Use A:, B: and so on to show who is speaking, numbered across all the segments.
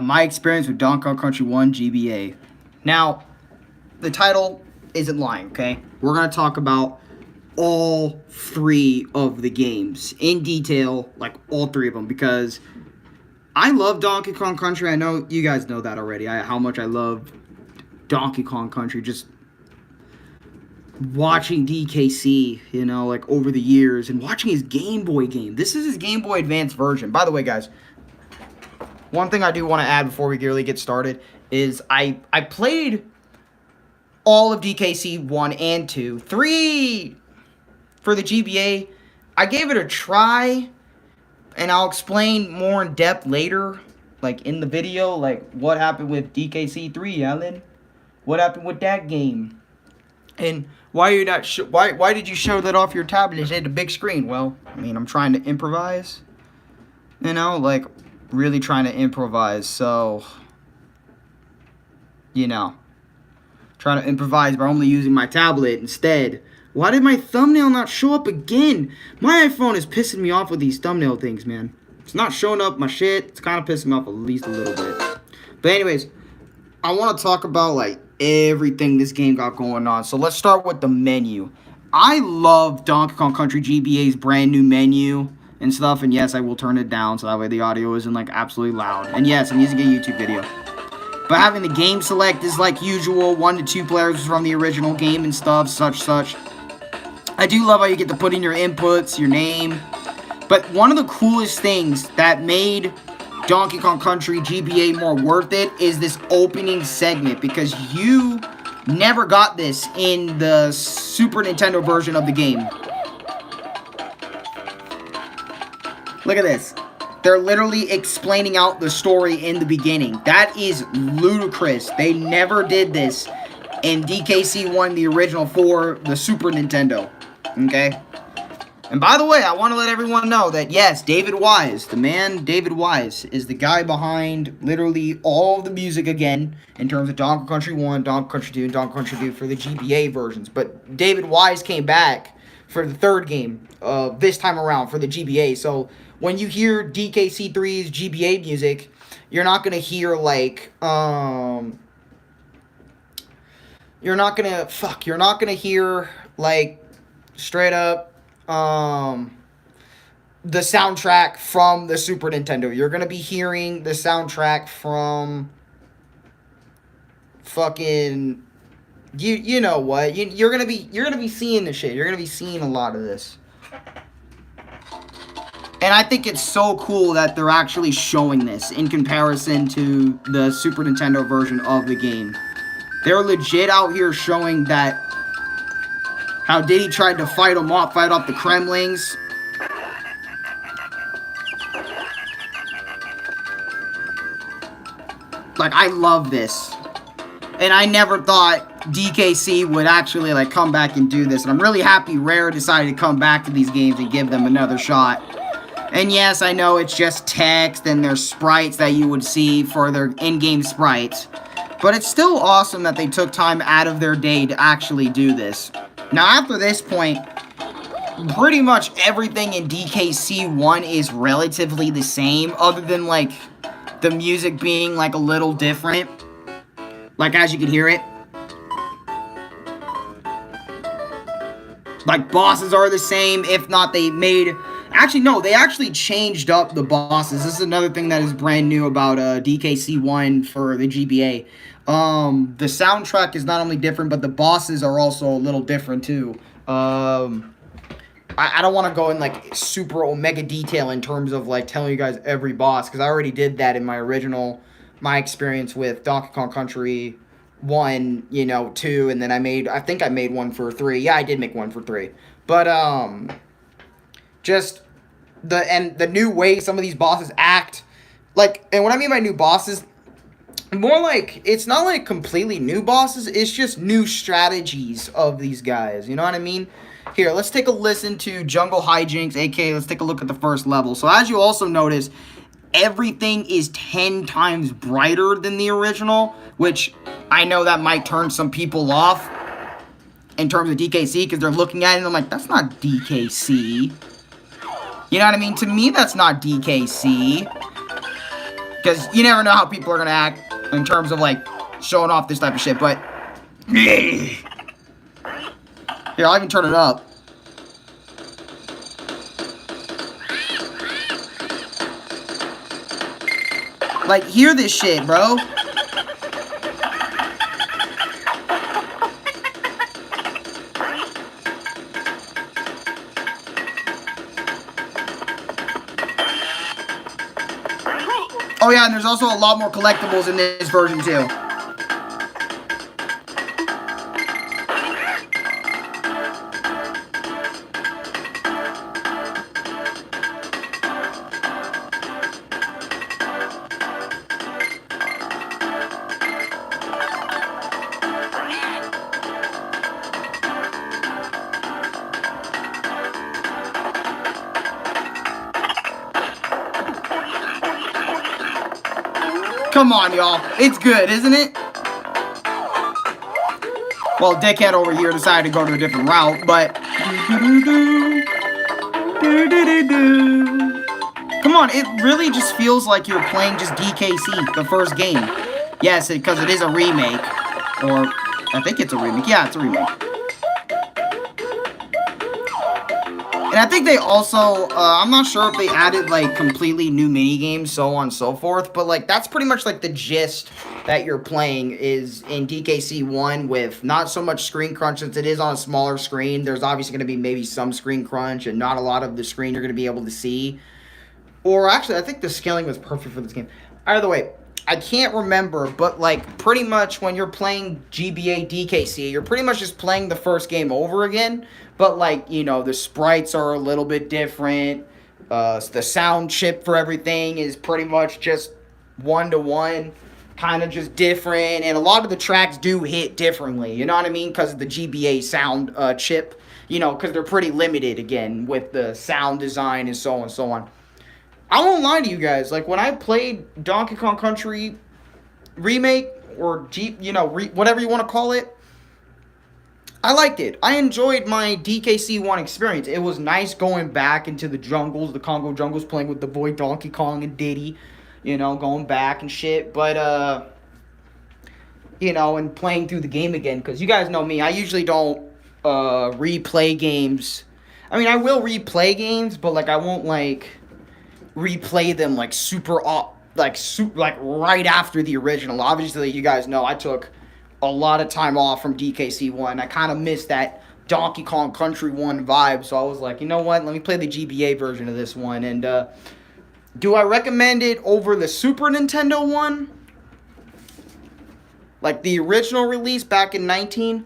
A: My experience with Donkey Kong Country 1 GBA. Now, the title isn't lying, okay? We're going to talk about all 3 of the games in detail, like all 3 of them, because I love Donkey Kong Country. I know you guys know that already, how much I love Donkey Kong Country. Just watching DKC, you know, like over the years, and watching his Game Boy game. This is his Game Boy Advance version. By the way, guys, one thing I do want to add before we really get started is I played all of DKC 1 and 2. 3 for the GBA. I gave it a try, and I'll explain more in depth later, like in the video, like what happened with DKC 3, Alan. What happened with that game? And why are you not why did you show that off your tablet and hit the big screen? Well, I mean, I'm trying to improvise. You know, like really trying to improvise. So, you know, trying to improvise by only using my tablet instead. Why did my thumbnail not show up again? My iPhone is pissing me off with these thumbnail things, man. It's not showing up my shit. It's kind of pissing me off at least a little bit. But anyways, I want to talk about like everything this game got going on. So let's start with the menu. I love Donkey Kong Country GBA's brand new menu and stuff. And yes, I will turn it down so that way the audio isn't like absolutely loud. And yes, I'm using a YouTube video. But having the game select is like usual. 1 to 2 players from the original game and stuff, such. I do love how you get to put in your inputs, your name. But one of the coolest things that made Donkey Kong Country GBA more worth it is this opening segment, because you never got this in the Super Nintendo version of the game. Look at this. They're literally explaining out the story in the beginning. That is ludicrous. They never did this in DKC 1, the original, for the Super Nintendo. Okay? And by the way, I want to let everyone know that, yes, David Wise, the man David Wise, is the guy behind literally all of the music again, in terms of Donkey Kong Country 1, Donkey Kong Country 2, and Donkey Kong Country 2 for the GBA versions. But David Wise came back for the 3rd game, this time around, for the GBA. So when you hear DKC 3's GBA music, you're not going to hear, like, you're not going to hear, like, straight up, the soundtrack from the Super Nintendo. You're gonna be hearing the soundtrack from fucking you know what, you're gonna be seeing the shit. You're gonna be seeing a lot of this, and I think it's so cool that they're actually showing this in comparison to the Super Nintendo version of the game. They're legit out here showing that how Diddy tried to fight off the Kremlings. Like, I love this. And I never thought DKC would actually, like, come back and do this. And I'm really happy Rare decided to come back to these games and give them another shot. And yes, I know it's just text and there's sprites that you would see for their in-game sprites. But it's still awesome that they took time out of their day to actually do this. Now, after this point, pretty much everything in DKC 1 is relatively the same, other than, like, the music being, like, a little different. Like, as you can hear it. Like, bosses are the same, if not they made... Actually, no, they actually changed up the bosses. This is another thing that is brand new about DKC 1 for the GBA. The soundtrack is not only different, but the bosses are also a little different too. I don't want to go in like super omega detail in terms of like telling you guys every boss, because I already did that in my experience with Donkey Kong Country 1, you know, 2, and then I think I made one for 3. Yeah, I did make one for 3. But just the new way some of these bosses act, like, and what I mean by new bosses, more like, it's not like completely new bosses, it's just new strategies of these guys, you know what I mean? Here, let's take a listen to Jungle Hijinks, aka let's take a look at the first level. So as you also notice, everything is 10 times brighter than the original, which I know that might turn some people off in terms of DKC, because they're looking at it and I'm like, that's not DKC. You know what I mean? To me, that's not DKC. Because you never know how people are going to act in terms of, like, showing off this type of shit. But, here, I'll even turn it up. Like, hear this shit, bro. Oh yeah, and there's also a lot more collectibles in this version too. Come on, y'all. It's good, isn't it? Well, dickhead over here decided to go to a different route, but... Come on, it really just feels like you're playing just DKC, the first game. Yes, because it is a remake. Or, I think it's a remake. Yeah, it's a remake. And I think they also, I'm not sure if they added, like, completely new minigames, so on and so forth, but, like, that's pretty much, like, the gist that you're playing is in DKC 1 with not so much screen crunch since it is on a smaller screen. There's obviously going to be maybe some screen crunch and not a lot of the screen you're going to be able to see. Or, actually, I think the scaling was perfect for this game. Either way, I can't remember, but, like, pretty much when you're playing GBA DKC, you're pretty much just playing the first game over again. But, like, you know, the sprites are a little bit different. The sound chip for everything is pretty much just one-to-one. Kind of just different. And a lot of the tracks do hit differently. You know what I mean? Because of the GBA sound chip. You know, because they're pretty limited, again, with the sound design and so on and so on. I won't lie to you guys. Like, when I played Donkey Kong Country Remake, or, whatever you want to call it, I liked it. I enjoyed my DKC 1 experience. It was nice going back into the jungles, the Congo jungles, playing with the boy Donkey Kong and Diddy, you know, going back and shit. But, you know, and playing through the game again. Because you guys know me, I usually don't replay games. I mean, I will replay games, but, like, I won't, like, replay them, like, like, right after the original. Obviously, you guys know I took a lot of time off from DKC 1. I kind of missed that Donkey Kong Country 1 vibe, so I was like, you know what, let me play the GBA version of this one. And do I recommend it over the Super Nintendo one? Like the original release back in 19?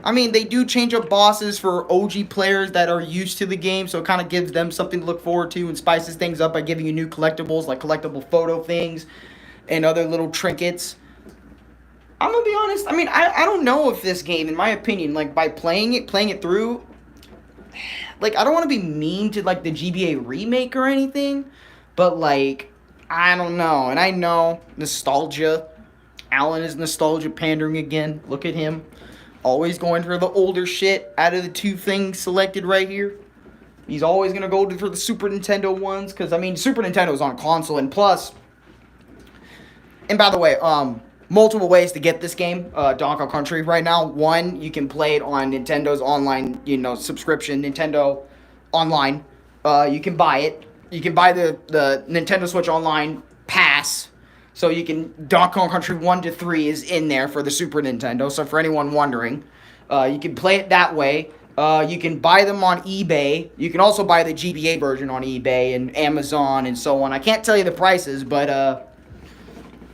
A: I mean, they do change up bosses for OG players that are used to the game, so it kind of gives them something to look forward to and spices things up by giving you new collectibles, like collectible photo things and other little trinkets. I'm gonna be honest, I mean, I don't know if this game, in my opinion, like, by playing it through, like, I don't want to be mean to, like, the GBA remake or anything, but, like, I don't know. And I know, nostalgia. Alan is nostalgia pandering again. Look at him. Always going for the older shit out of the two things selected right here. He's always going to go for the Super Nintendo ones. Because, I mean, Super Nintendo's on console. And plus, and by the way, multiple ways to get this game, Donkey Kong Country right now. One, you can play it on Nintendo's online, you know, subscription, Nintendo Online. You can buy it. You can buy the Nintendo Switch Online Pass. So you can, Donkey Kong Country 1 to 3 is in there for the Super Nintendo. So for anyone wondering, you can play it that way. You can buy them on eBay. You can also buy the GBA version on eBay and Amazon and so on. I can't tell you the prices, but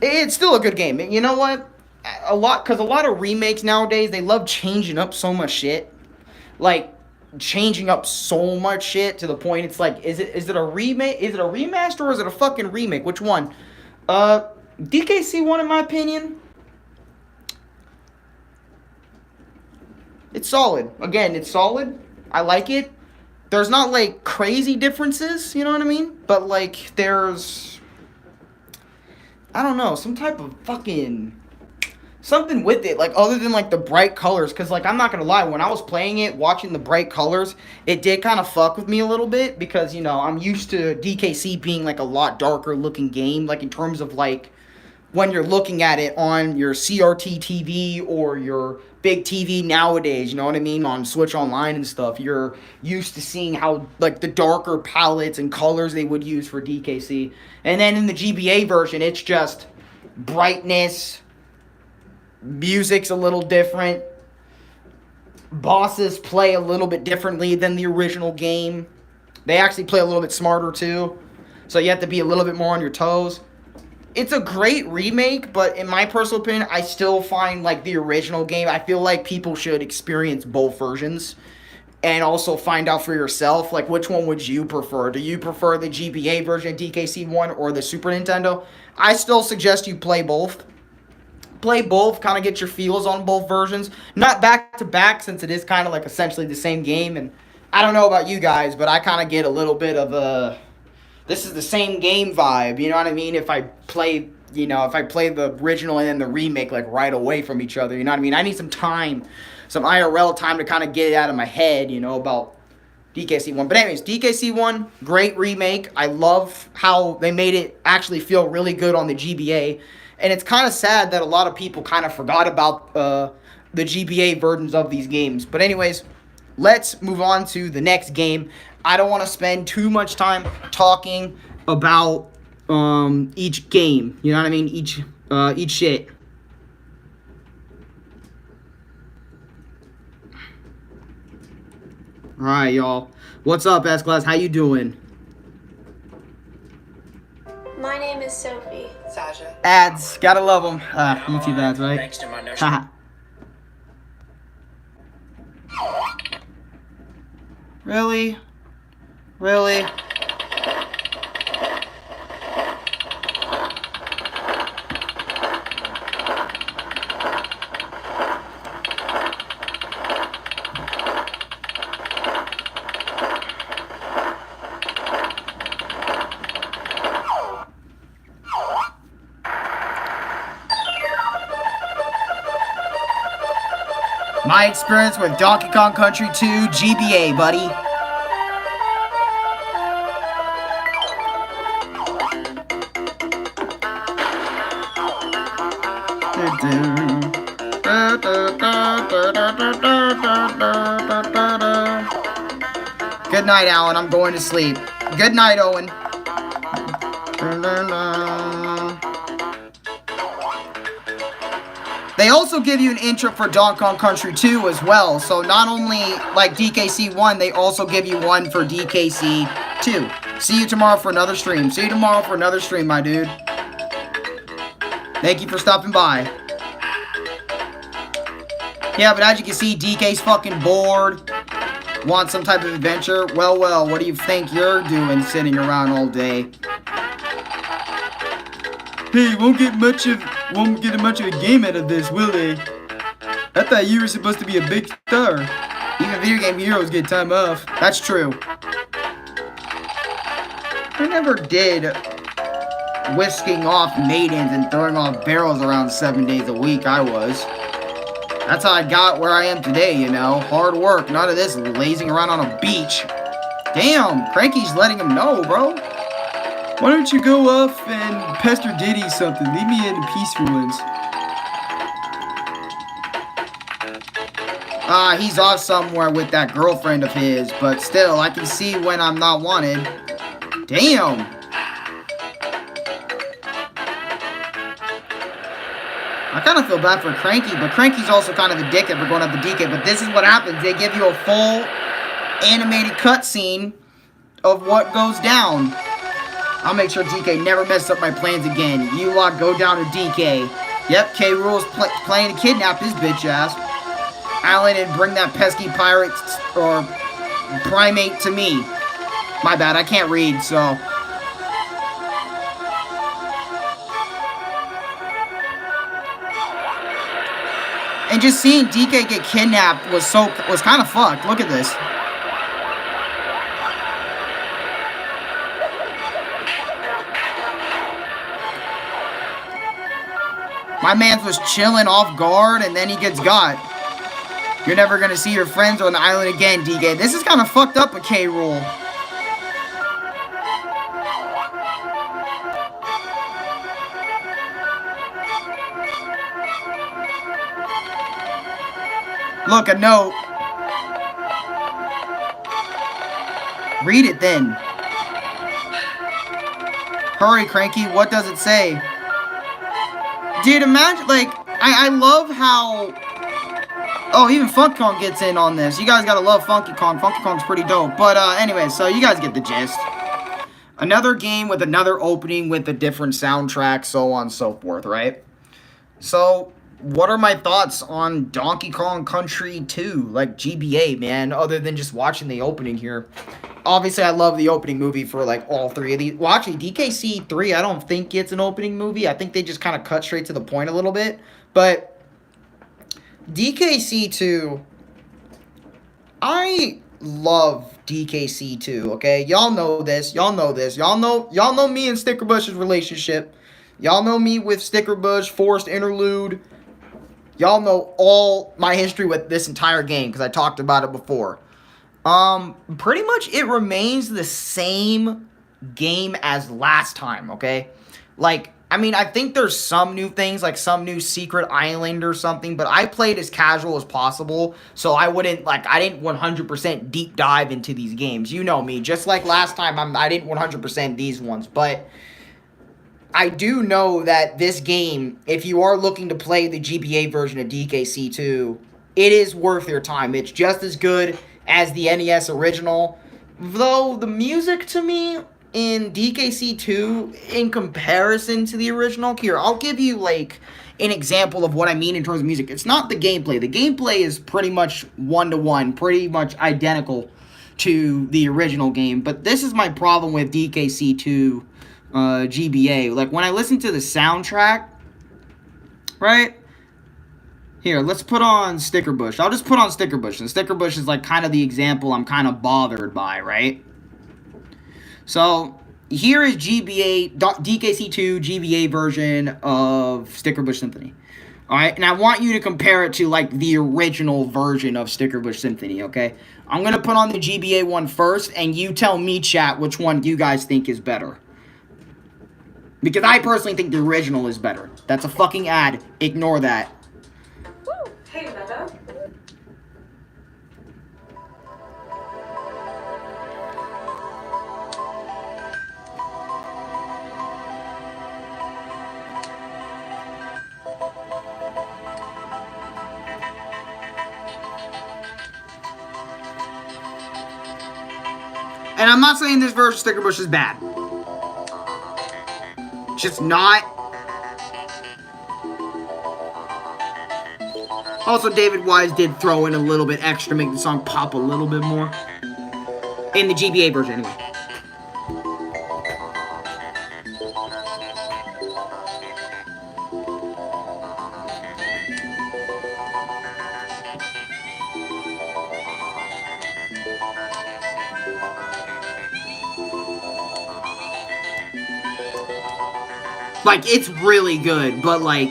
A: it's still a good game. You know what? Because a lot of remakes nowadays, they love changing up so much shit. Like, changing up so much shit to the point it's like, is it a remake? Is it a remaster or is it a fucking remake? Which one? DKC 1, in my opinion, it's solid. Again, it's solid. I like it. There's not, like, crazy differences, you know what I mean? But, like, there's, I don't know, some type of fucking something with it, like other than like the bright colors, because like I'm not gonna lie, when I was playing it, watching the bright colors, it did kind of fuck with me a little bit, because you know I'm used to DKC being like a lot darker looking game, like in terms of like when you're looking at it on your CRT TV or your big TV nowadays, you know what I mean, on Switch Online and stuff, you're used to seeing how like the darker palettes and colors they would use for DKC. And then in the GBA version, it's just brightness, music's a little different, bosses play a little bit differently than the original game. They actually play a little bit smarter too, so you have to be a little bit more on your toes. It's a great remake, but in my personal opinion, I still find like the original game, I feel like people should experience both versions and also find out for yourself, like, which one would you prefer? Do you prefer the GBA version of DKC 1 or the Super Nintendo? I still suggest you play both. Play both, kind of get your feels on both versions. Not back to back, since it is kind of like essentially the same game. And I don't know about you guys, but I kind of get a little bit of a this is the same game vibe, you know what I mean? If I play, you know, if I play the original and then the remake like right away from each other, you know what I mean? I need some time, some IRL time to kind of get it out of my head, you know, about DKC 1. But anyways, DKC 1, great remake. I love how they made it actually feel really good on the GBA. And it's kind of sad that a lot of people kind of forgot about the GBA versions of these games. But anyways, let's move on to the next game. I don't want to spend too much time talking about each game. You know what I mean? Each shit. Alright, y'all. What's up, S-Class? How you doing?
B: My name is Sophie.
C: Sasha.
A: Ads. Gotta love them. YouTube ads, right?
C: Thanks to my nurse.
A: Haha. Really? Really? My experience with Donkey Kong Country 2 GBA, buddy. Good night, Alan. I'm going to sleep. Good night, Owen. They also give you an intro for Donkey Kong Country 2 as well. So not only like DKC 1, they also give you one for DKC 2. See you tomorrow for another stream. See you tomorrow for another stream, my dude. Thank you for stopping by. Yeah, but as you can see, DK's fucking bored. Want some type of adventure? Well, what do you think you're doing sitting around all day? Hey, won't get much of a game out of this, will they? I thought you were supposed to be a big star. Even video game heroes get time off. That's true. I never did whisking off maidens and throwing off barrels around 7 days a week. I was. That's how I got where I am today, you know. Hard work, none of this lazing around on a beach. Damn, Cranky's letting him know, bro. Why don't you go off and pester Diddy something? Leave me in the peaceful ones. He's off somewhere with that girlfriend of his, but still, I can see when I'm not wanted. Damn. I kind of feel bad for Cranky, but Cranky's also kind of addicted for going up the DK, but this is what happens. They give you a full animated cutscene of what goes down. I'll make sure DK never messes up my plans again. You lot go down to DK. Yep, K. Rool's planning to kidnap his bitch ass. Alan and bring that pesky pirate or primate to me. My bad, I can't read, so. And just seeing DK get kidnapped was kind of fucked. Look at this. My man was chilling off guard, and then he gets got. You're never gonna see your friends on the island again, DK. This is kind of fucked up a K rule. Look, a note. Read it then. Hurry, Cranky. What does it say? Dude, imagine, like, I love how... Oh, even Funky Kong gets in on this. You guys gotta love Funky Kong. Funky Kong's pretty dope. But, anyway, so you guys get the gist. Another game with another opening with a different soundtrack, so on and so forth, right? So, what are my thoughts on Donkey Kong Country 2, like GBA, man, other than just watching the opening here? Obviously, I love the opening movie for, like, all three of these. Well, actually, DKC 3, I don't think it's an opening movie. I think they just kind of cut straight to the point a little bit. But DKC 2, I love DKC 2, okay? Y'all know this. Y'all know this. Y'all know me and Stickerbush's relationship. Y'all know me with Stickerbush, Forced Interlude. Y'all know all my history with this entire game because I talked about it before. Pretty much it remains the same game as last time, okay? Like, I mean, I think there's some new things, like some new secret island or something, but I played as casual as possible, so I didn't 100% deep dive into these games. You know me, just like last time, I didn't 100% these ones, but I do know that this game, if you are looking to play the GBA version of DKC 2, it is worth your time. It's just as good as the NES original, though the music to me in DKC 2, in comparison to the original, here, I'll give you, like, an example of what I mean in terms of music. It's not the gameplay. The gameplay is pretty much one-to-one, pretty much identical to the original game, but this is my problem with DKC 2 GBA. Like, when I listen to the soundtrack, right? Here, let's put on Stickerbush. I'll just put on Stickerbush, and Stickerbush is, like, kind of the example I'm kind of bothered by, right? So, here is DKC 2 GBA version of Stickerbush Symphony. Alright, and I want you to compare it to, like, the original version of Stickerbush Symphony, okay? I'm going to put on the GBA one first, and you tell me, chat, which one you guys think is better. Because I personally think the original is better. That's a fucking ad. Ignore that.
B: Woo. Hey, Meta.
A: And I'm not saying this version of Stickerbush is bad. It's just not. Also, David Wise did throw in a little bit extra, make the song pop a little bit more. In the GBA version, anyway. Like, it's really good, but, like...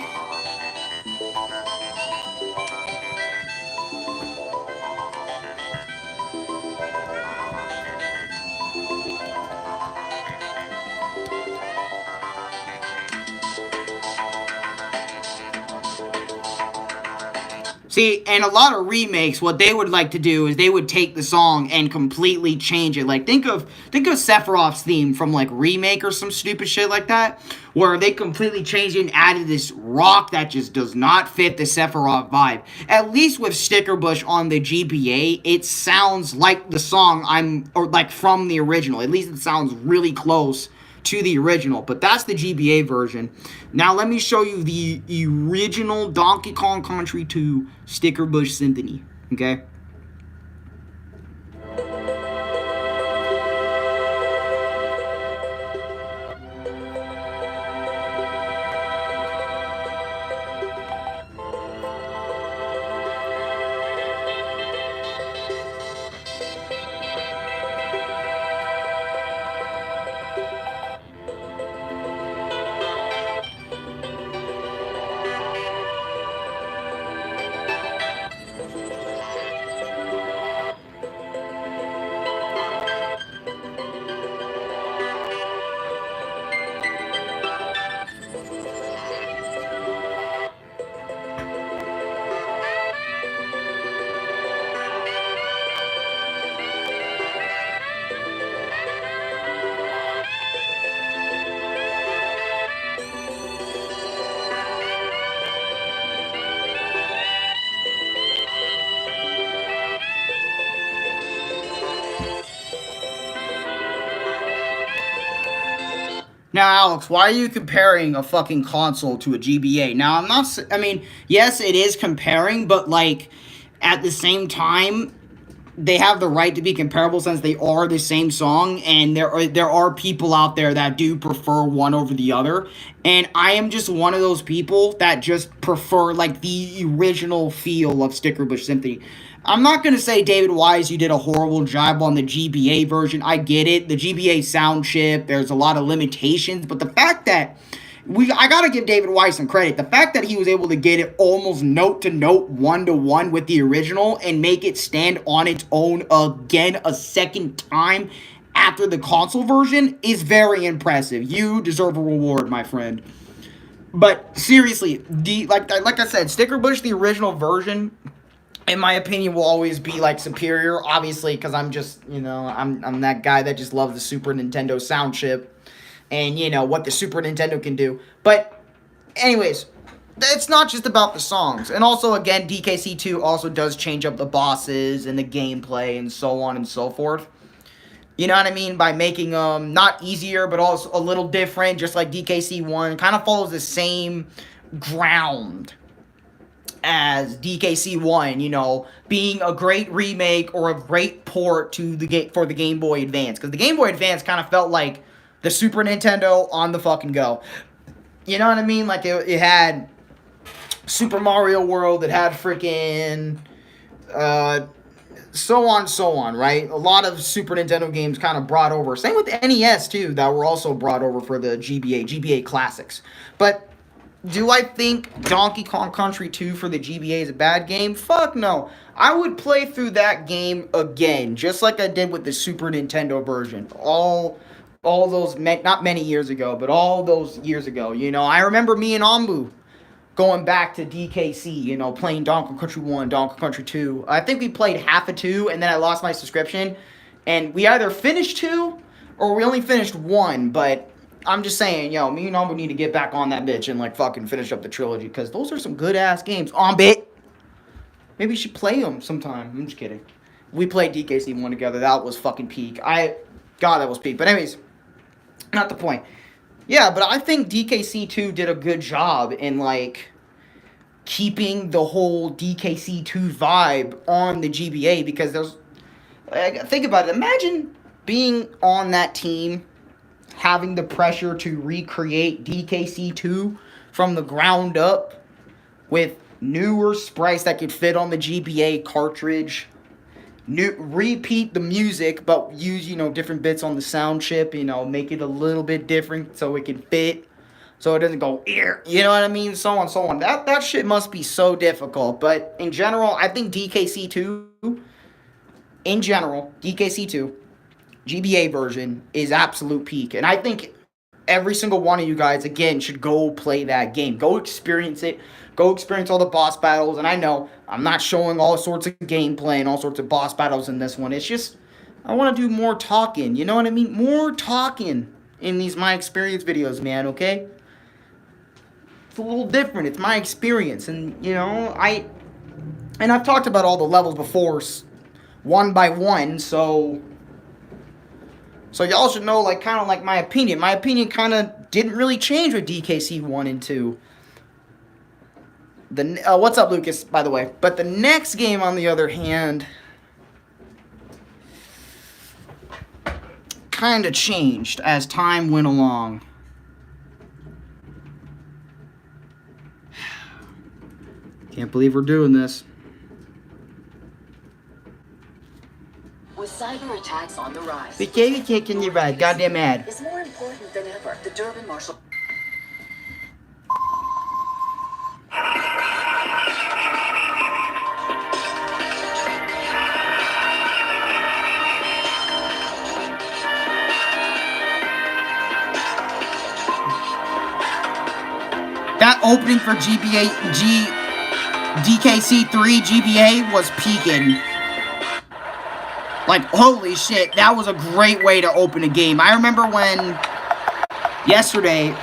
A: See, and a lot of remakes, what they would like to do is they would take the song and completely change it. Like, think of Sephiroth's theme from, like, Remake or some stupid shit like that, where they completely changed it and added this rock that just does not fit the Sephiroth vibe. At least with Stickerbush on the GBA, it sounds like the song from the original. At least it sounds really close to the original, but that's the GBA version. Now let me show you the original Donkey Kong Country 2 Stickerbush Symphony, okay? Now, Alex, why are you comparing a fucking console to a GBA? Now, I mean, yes, it is comparing, but, like, at the same time, they have the right to be comparable since they are the same song, and there are people out there that do prefer one over the other, and I am just one of those people that just prefer, like, the original feel of Sticker Bush Symphony. I'm not going to say, David Wise, you did a horrible job on the GBA version. I get it. The GBA sound chip, there's a lot of limitations, but the fact that I gotta give David Wise some credit. The fact that he was able to get it almost note to note, 1-to-1 with the original and make it stand on its own again a second time after the console version is very impressive. You deserve a reward, my friend. But seriously, like I said, Sticker Bush, the original version, in my opinion, will always be, like, superior. Obviously, because I'm just, I'm that guy that just loves the Super Nintendo sound chip. And, what the Super Nintendo can do. But, anyways, it's not just about the songs. And also, again, DKC 2 also does change up the bosses and the gameplay and so on and so forth. You know what I mean? By making them not easier, but also a little different, just like DKC 1. Kind of follows the same ground as DKC 1, being a great remake or a great port to for the Game Boy Advance. Because the Game Boy Advance kind of felt like the Super Nintendo on the fucking go. You know what I mean? Like, it had Super Mario World, it had freaking, so on, right? A lot of Super Nintendo games kind of brought over. Same with the NES, too, that were also brought over for the GBA Classics. But do I think Donkey Kong Country 2 for the GBA is a bad game? Fuck no. I would play through that game again, just like I did with the Super Nintendo version. All those, not many years ago, but all those years ago, I remember me and Ambu going back to DKC, playing Donkey Kong Country 1, Donkey Kong Country 2. I think we played half of 2, and then I lost my subscription, and we either finished 2, or we only finished 1, but I'm just saying, me and Ambu need to get back on that bitch and, like, fucking finish up the trilogy, because those are some good-ass games. Ambit! Maybe you should play them sometime. I'm just kidding. We played DKC 1 together. That was fucking peak. God, that was peak. But anyways, not the point. Yeah, but I think DKC 2 did a good job in, like, keeping the whole DKC 2 vibe on the GBA, because there's, think about it. Imagine being on that team, having the pressure to recreate DKC 2 from the ground up with newer sprites that could fit on the GBA cartridge. Repeat the music, but use, different bits on the sound chip, make it a little bit different so it can fit, so it doesn't go ear, you know what I mean, so on. That shit must be so difficult, but in general, I think DKC 2, GBA version is absolute peak, and I think every single one of you guys, again, should go play that game. Go experience it. Go experience all the boss battles. And I know I'm not showing all sorts of gameplay and all sorts of boss battles in this one. It's just, I want to do more talking. You know what I mean? More talking in these My Experience videos, man, okay? It's a little different. It's my experience. And, I've talked about all the levels before, one by one, so y'all should know, like, kind of like my opinion. My opinion kind of didn't really change with DKC 1 and 2. What's up, Lucas, by the way? But the next game, on the other hand, kind of changed as time went along. Can't believe we're doing this.
C: With cyber attacks on the rise,
A: The game kicking you right, goddamn ad.
C: is more important than ever. The Durbin Marshall.
A: That opening for DKC 3 GBA was peaking. Like, holy shit, that was a great way to open a game. I remember when yesterday,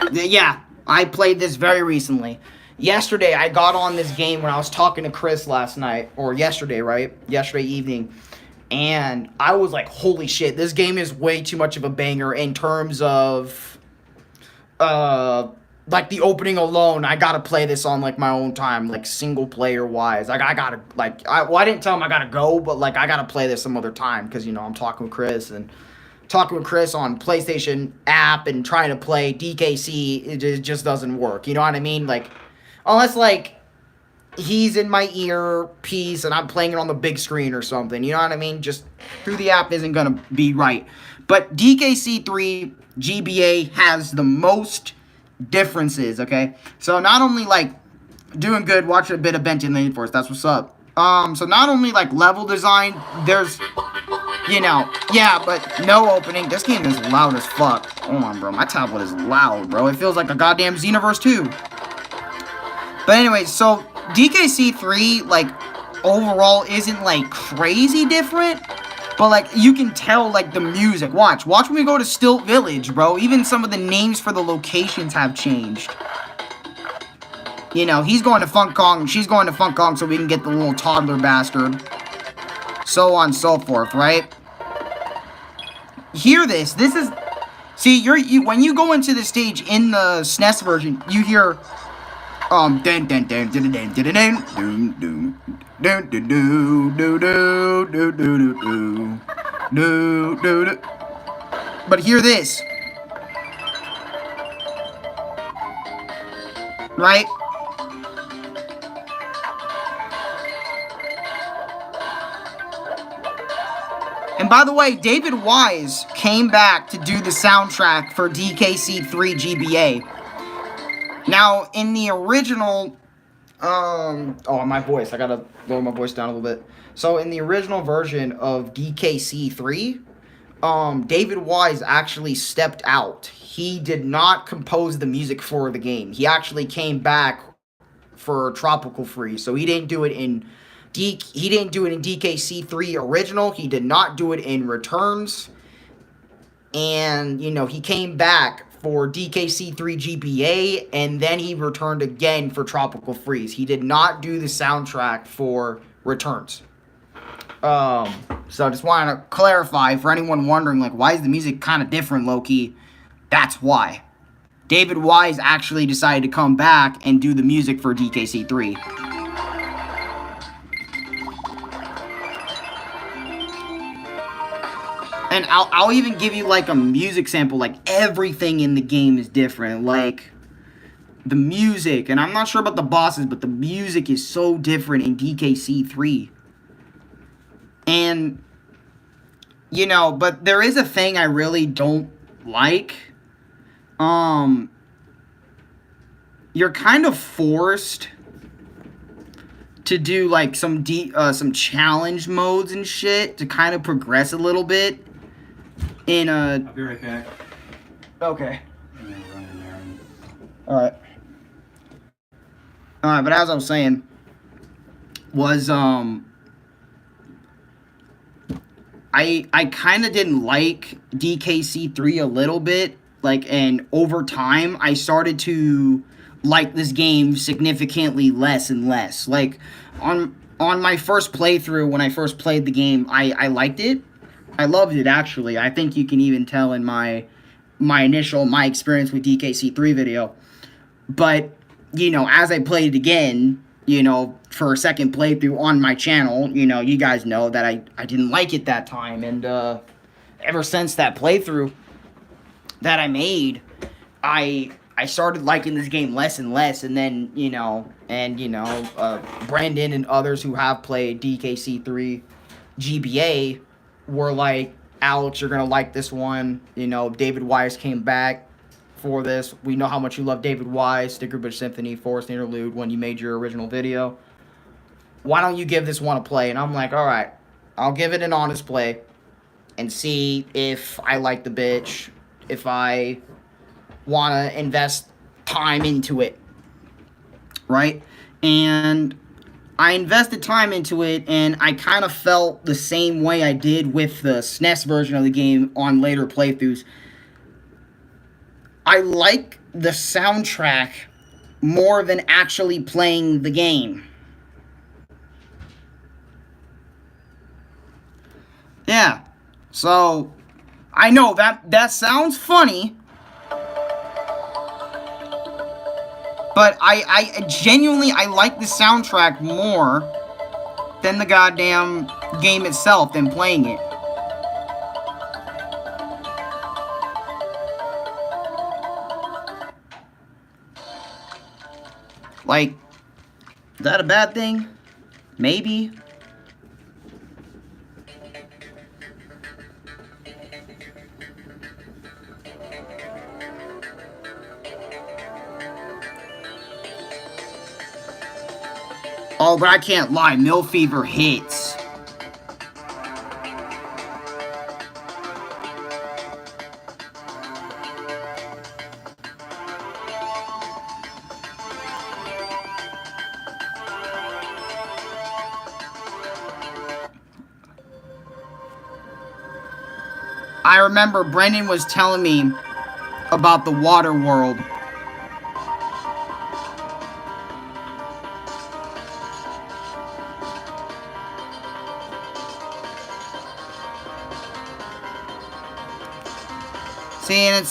A: I played this very recently. Yesterday, I got on this game when I was talking to Chris last night, or yesterday, right? Yesterday evening. And I was like, holy shit, this game is way too much of a banger in terms of like the opening alone, I gotta play this on like my own time, like single player wise. Like I gotta like I didn't tell him I gotta go, but like I gotta play this some other time because you know I'm talking with Chris on PlayStation app and trying to play DKC. It just doesn't work. You know what I mean? Like unless like he's in my earpiece and I'm playing it on the big screen or something. You know what I mean? Just through the app isn't gonna be right. But DKC 3 GBA has the most differences, okay? So not only like doing good, watching a bit of Bent in the Force, that's what's up. So not only like level design, there's you know, yeah, but no opening. This game is loud as fuck. Hold on, bro. My tablet is loud, bro. It feels like a goddamn Xenoverse 2. But anyway, so DKC 3 like overall isn't like crazy different. But, like, you can tell, like, the music. Watch when we go to Stilt Village, bro. Even some of the names for the locations have changed. You know, he's going to Funk Kong, she's going to Funk Kong so we can get the little toddler bastard. So on and so forth, right? Hear this. This is... See, when you go into the stage in the SNES version, you hear... dun dun dun dun dun dun dun dun dun. Do do do do do do do do do do do. But hear this, right? And by the way, David Wise came back to do the soundtrack for DKC 3 GBA. Now, in the original. Oh, my voice. I gotta lower my voice down a little bit. So, in the original version of DKC 3, David Wise actually stepped out. He did not compose the music for the game. He actually came back for Tropical Freeze. So, he didn't do it in DKC 3 original. He did not do it in Returns. And, you know, he came back for DKC 3 GBA, and then he returned again for Tropical Freeze. He did not do the soundtrack for Returns. So I just wanted to clarify for anyone wondering, like, why is the music kind of different, low-key? That's why. David Wise actually decided to come back and do the music for DKC 3. And I'll even give you, like, a music sample. Like, everything in the game is different. Like, the music. And I'm not sure about the bosses, but the music is so different in DKC 3. And, you know, but there is a thing I really don't like. You're kind of forced to do, like, some challenge modes and shit to kind of progress a little bit. I'll
D: be right back.
A: Okay.
D: I'm gonna run in there and...
A: Alright, but as I was saying, was, I kind of didn't like DKC 3 a little bit, like, and over time, I started to like this game significantly less and less. Like, on my first playthrough, when I first played the game, I liked it. I loved it, actually. I think you can even tell in my experience with DKC 3 video. But, you know, as I played it again, you know, for a second playthrough on my channel, you know, you guys know that I didn't like it that time. And ever since that playthrough that I made, I started liking this game less and less. And then, you know, Brandon and others who have played DKC 3 GBA were like, Alex, you're gonna like this one. You know, David Wise came back for this. We know how much you love David Wise, Sticker Bush Symphony, Forest Interlude, when you made your original video. Why don't you give this one a play? And I'm like, alright, I'll give it an honest play and see if I like the bitch, if I want to invest time into it. Right? And I invested time into it, and I kind of felt the same way I did with the SNES version of the game on later playthroughs. I like the soundtrack more than actually playing the game. Yeah, so I know that sounds funny, But I genuinely, I like the soundtrack more than the goddamn game itself, than playing it. Like, is that a bad thing? Maybe. Oh, but I can't lie, Mill Fever hits. I remember Brendan was telling me about the water world. See, and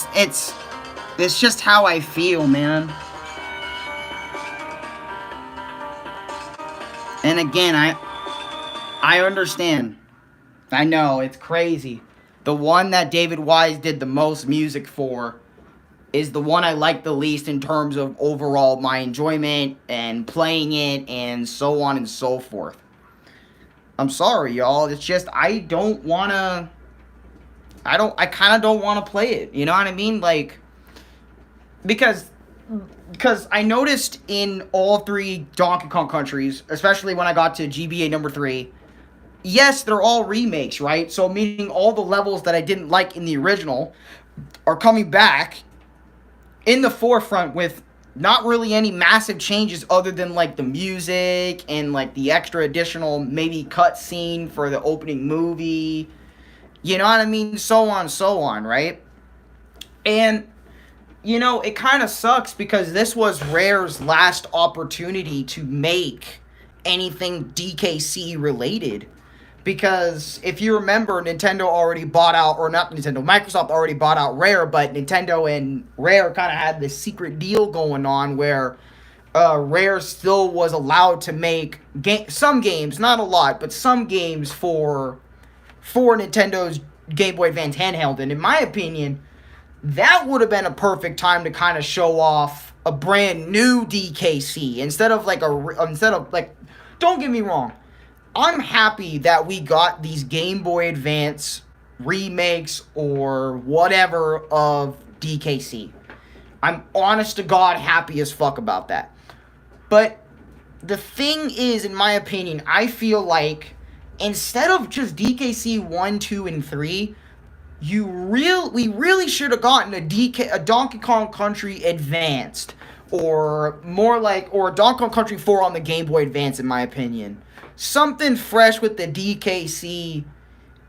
A: it's just how I feel, man. And again, I understand. I know, it's crazy. The one that David Wise did the most music for is the one I like the least in terms of overall my enjoyment and playing it and so on and so forth. I'm sorry, y'all. It's just I kind of don't want to play it. You know what I mean? Like, because I noticed in all three Donkey Kong countries, especially when I got to GBA number 3, yes, they're all remakes, right? So meaning all the levels that I didn't like in the original are coming back in the forefront with not really any massive changes other than like the music and like the extra additional maybe cutscene for the opening movie. You know what I mean? So on, right? And, you know, it kind of sucks because this was Rare's last opportunity to make anything DKC related. Because if you remember, Nintendo already bought out, or not Nintendo, Microsoft already bought out Rare, but Nintendo and Rare kind of had this secret deal going on where Rare still was allowed to make some games, not a lot, but some games for Nintendo's Game Boy Advance handheld. And in my opinion, that would have been a perfect time to kind of show off a brand new DKC instead of like don't get me wrong, I'm happy that we got these Game Boy Advance remakes or whatever of DKC. I'm honest to God happy as fuck about that. But the thing is, in my opinion, I feel like instead of just DKC 1, 2, and 3, we really should have gotten a Donkey Kong Country Advanced, or Donkey Kong Country 4 on the Game Boy Advance, in my opinion. Something fresh with the DKC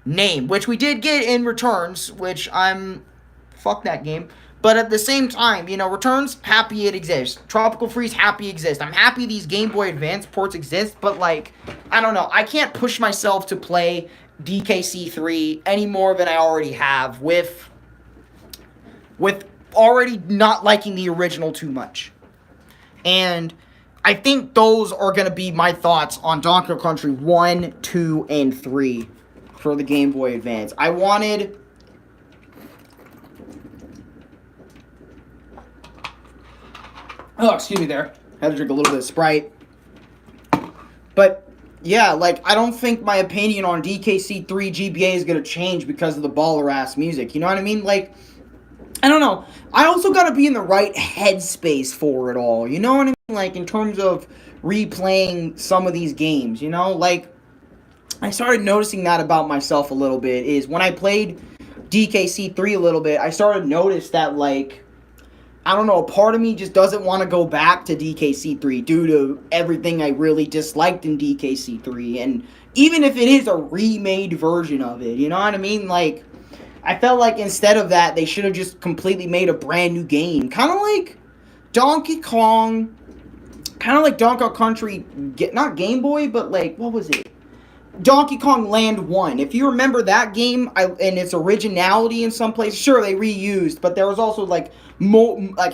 A: name, which we did get in Returns, which fuck that game. But at the same time, you know, Returns, happy it exists. Tropical Freeze, happy exists. I'm happy these Game Boy Advance ports exist, but like, I don't know, I can't push myself to play DKC 3 any more than I already have with already not liking the original too much. And I think those are going to be my thoughts on Donkey Kong Country 1, 2, and 3 for the Game Boy Advance. I wanted... Oh, excuse me there. Had to drink a little bit of Sprite. But, yeah, like, I don't think my opinion on DKC 3 GBA is going to change because of the baller-ass music. You know what I mean? Like, I don't know. I also got to be in the right headspace for it all. You know what I mean? Like, in terms of replaying some of these games, you know? Like, I started noticing that about myself a little bit, is when I played DKC 3 a little bit, I started to notice that, like, I don't know, a part of me just doesn't want to go back to DKC 3 due to everything I really disliked in DKC 3, and even if it is a remade version of it, you know what I mean? Like, I felt like instead of that, they should have just completely made a brand new game. Kind of like Donkey Kong Country, not Game Boy, but like, what was it? Donkey Kong Land 1. If you remember that game and its originality in some places, sure, they reused, but there was also, like,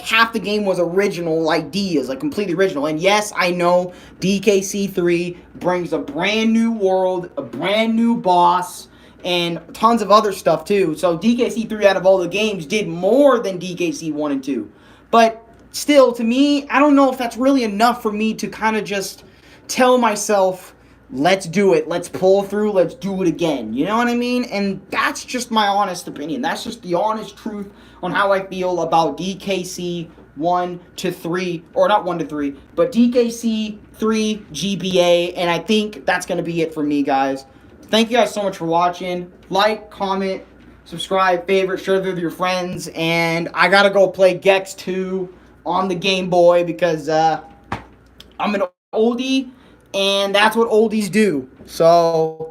A: half the game was original ideas, like, completely original. And yes, I know DKC 3 brings a brand new world, a brand new boss, and tons of other stuff, too. So DKC 3, out of all the games, did more than DKC 1 and 2. But still, to me, I don't know if that's really enough for me to kind of just tell myself, let's do it, let's pull through, let's do it again. You know what I mean? And that's just my honest opinion. That's just the honest truth on how I feel about DKC 1 to 3, or not 1 to 3, but DKC 3 GBA, and I think that's going to be it for me, guys. Thank you guys so much for watching. Like, comment, subscribe, favorite, share with your friends, and I got to go play Gex 2 on the Game Boy because I'm an oldie, and that's what oldies do. So